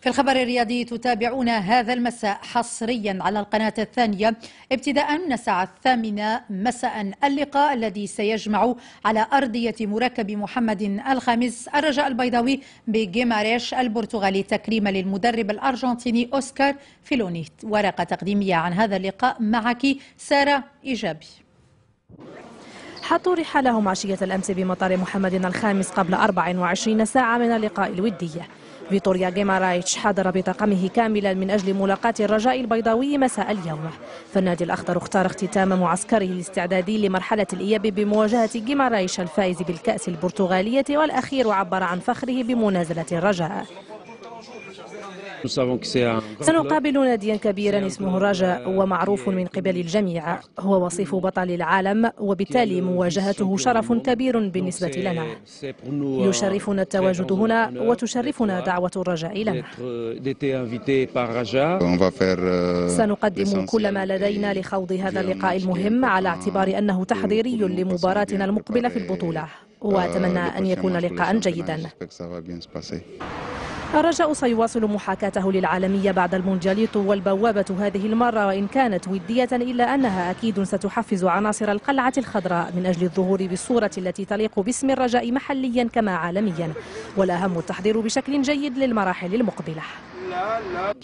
في الخبر الرياضي تتابعون هذا المساء حصريا على القناة الثانية ابتداء من الساعة 8 مساء اللقاء الذي سيجمع على أرضية مركب محمد الخامس الرجاء البيضاوي بجيماريش البرتغالي تكريما للمدرب الأرجنتيني أوسكار فيلوني. ورقة تقديمية عن هذا اللقاء معك سارة إيجابي. حطوا رحالهم عشية الأمس بمطار محمد الخامس قبل 24 ساعة من اللقاء الودية. فيتوريا جيمارايتش حضر بطاقمه كاملا من أجل ملاقاة الرجاء البيضاوي مساء اليوم. فالنادي الأخضر اختار اختتام معسكره الاستعدادي لمرحلة الإياب بمواجهة جيمارايتش الفائز بالكأس البرتغالية، والأخير عبر عن فخره بمنازلة الرجاء. سنقابل ناديا كبيرا اسمه الرجاء ومعروف من قبل الجميع، هو وصيف بطل العالم، وبالتالي مواجهته شرف كبير بالنسبة لنا. يشرفنا التواجد هنا وتشرفنا دعوة الرجاء لنا. سنقدم كل ما لدينا لخوض هذا اللقاء المهم على اعتبار أنه تحضيري لمباراتنا المقبلة في البطولة، وأتمنى أن يكون لقاء جيدا. الرجاء سيواصل محاكاته للعالمية بعد المونديال طوى البوابة هذه المرة، وإن كانت ودية إلا أنها أكيد ستحفز عناصر القلعة الخضراء من أجل الظهور بالصورة التي تليق باسم الرجاء محليا كما عالميا، والأهم التحضير بشكل جيد للمراحل المقبلة.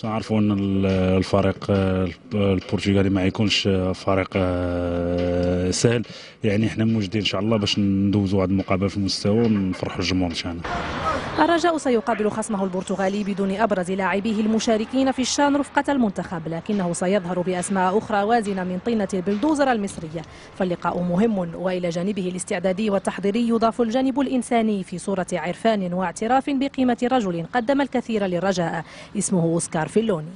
تعرفوا أن الفريق البرتغالي ما يكونش فريق سهل، يعني احنا موجودين إن شاء الله باش ندوزوا هذه المقابلة في المستوى ونفرحوا الجمهور تاعنا. الرجاء سيقابل خصمه البرتغالي بدون أبرز لاعبيه المشاركين في الشان رفقة المنتخب، لكنه سيظهر بأسماء أخرى وازنة من طينة البلدوزر المصرية، فاللقاء مهم، وإلى جانبه الاستعدادي والتحضيري يضاف الجانب الإنساني في صورة عرفان واعتراف بقيمة رجل قدم الكثير للرجاء اسمه أوسكار فيلوني.